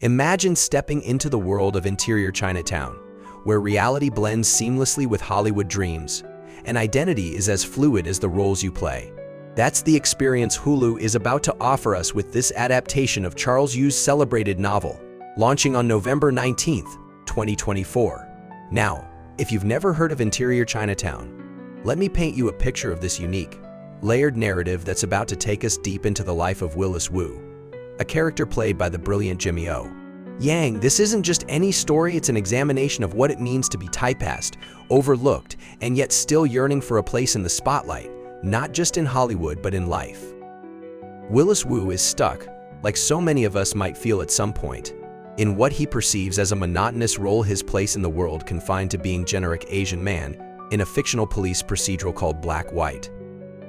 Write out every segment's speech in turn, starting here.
Imagine stepping into the world of interior Chinatown, where reality blends seamlessly with Hollywood dreams, and identity is as fluid as the roles you play. That's the experience Hulu is about to offer us with this adaptation of Charles Yu's celebrated novel, launching on November 19th, 2024. Now, if you've never heard of Interior Chinatown, let me paint you a picture of this unique, layered narrative that's about to take us deep into the life of Willis Wu, a character played by the brilliant Jimmy O. Yang. This isn't just any story, it's an examination of what it means to be typecast, overlooked, and yet still yearning for a place in the spotlight, not just in Hollywood but in life. Willis Wu is stuck, like so many of us might feel at some point, in what he perceives as a monotonous role, his place in the world confined to being generic Asian man in a fictional police procedural called Black White.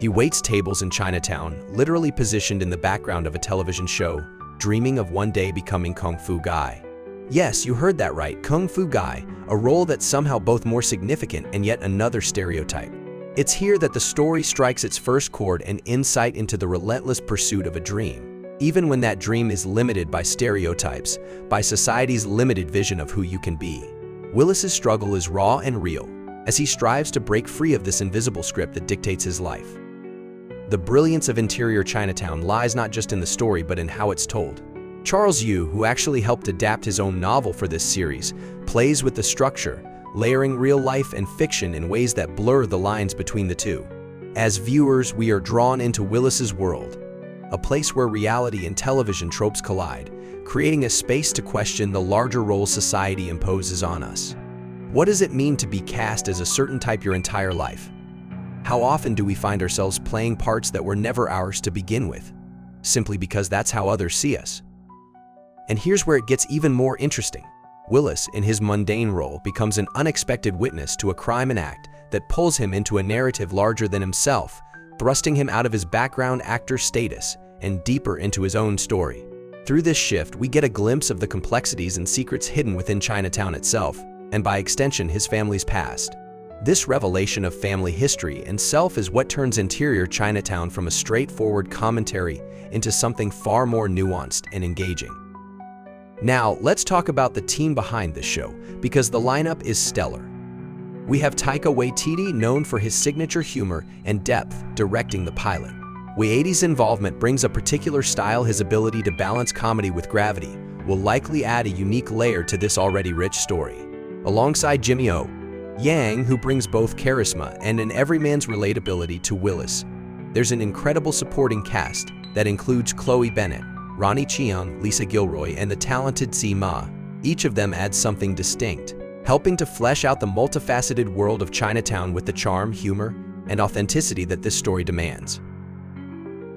He waits tables in Chinatown, literally positioned in the background of a television show, dreaming of one day becoming Kung Fu Guy. Yes, you heard that right, Kung Fu Guy, a role that's somehow both more significant and yet another stereotype. It's here that the story strikes its first chord, an insight into the relentless pursuit of a dream, even when that dream is limited by stereotypes, by society's limited vision of who you can be. Willis's struggle is raw and real, as he strives to break free of this invisible script that dictates his life. The brilliance of Interior Chinatown lies not just in the story but in how it's told. Charles Yu, who actually helped adapt his own novel for this series, plays with the structure, layering real life and fiction in ways that blur the lines between the two. As viewers, we are drawn into Willis's world, a place where reality and television tropes collide, creating a space to question the larger roles society imposes on us. What does it mean to be cast as a certain type your entire life? How often do we find ourselves playing parts that were never ours to begin with, simply because that's how others see us? And here's where it gets even more interesting. Willis, in his mundane role, becomes an unexpected witness to a crime and act that pulls him into a narrative larger than himself, thrusting him out of his background actor status and deeper into his own story. Through this shift, we get a glimpse of the complexities and secrets hidden within Chinatown itself, and by extension, his family's past. This revelation of family history and self is what turns Interior Chinatown from a straightforward commentary into something far more nuanced and engaging. Now, let's talk about the team behind this show, because the lineup is stellar. We have Taika Waititi, known for his signature humor and depth, directing the pilot. Waititi's involvement brings a particular style. His ability to balance comedy with gravity will likely add a unique layer to this already rich story. Alongside Jimmy O. Yang, who brings both charisma and an everyman's relatability to Willis, there's an incredible supporting cast that includes Chloe Bennett, Ronnie Chiang, Lisa Gilroy, and the talented Si Ma. Each of them adds something distinct, helping to flesh out the multifaceted world of Chinatown with the charm, humor, and authenticity that this story demands.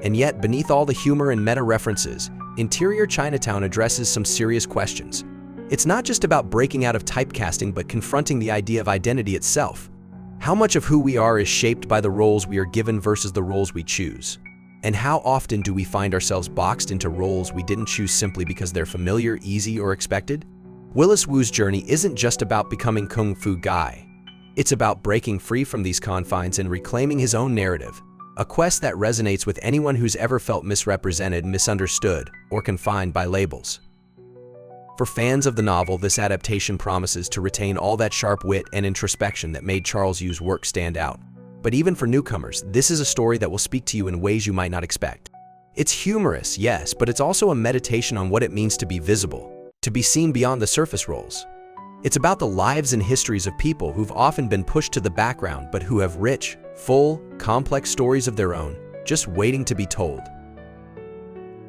And yet, beneath all the humor and meta references, Interior Chinatown addresses some serious questions. It's not just about breaking out of typecasting but confronting the idea of identity itself. How much of who we are is shaped by the roles we are given versus the roles we choose? And how often do we find ourselves boxed into roles we didn't choose simply because they're familiar, easy, or expected? Willis Wu's journey isn't just about becoming Kung Fu Guy. It's about breaking free from these confines and reclaiming his own narrative, a quest that resonates with anyone who's ever felt misrepresented, misunderstood, or confined by labels. For fans of the novel, this adaptation promises to retain all that sharp wit and introspection that made Charles Yu's work stand out. But even for newcomers, this is a story that will speak to you in ways you might not expect. It's humorous, yes, but it's also a meditation on what it means to be visible, to be seen beyond the surface roles. It's about the lives and histories of people who've often been pushed to the background but who have rich, full, complex stories of their own, just waiting to be told.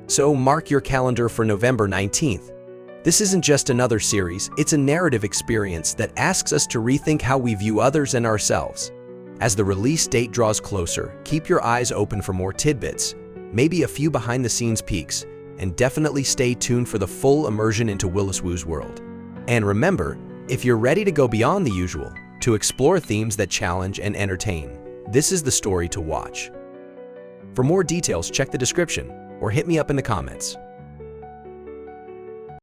So mark your calendar for November 19th. This isn't just another series, it's a narrative experience that asks us to rethink how we view others and ourselves. As the release date draws closer, keep your eyes open for more tidbits, maybe a few behind-the-scenes peeks, and definitely stay tuned for the full immersion into Willis Wu's world. And remember, if you're ready to go beyond the usual, to explore themes that challenge and entertain, this is the story to watch. For more details, check the description or hit me up in the comments.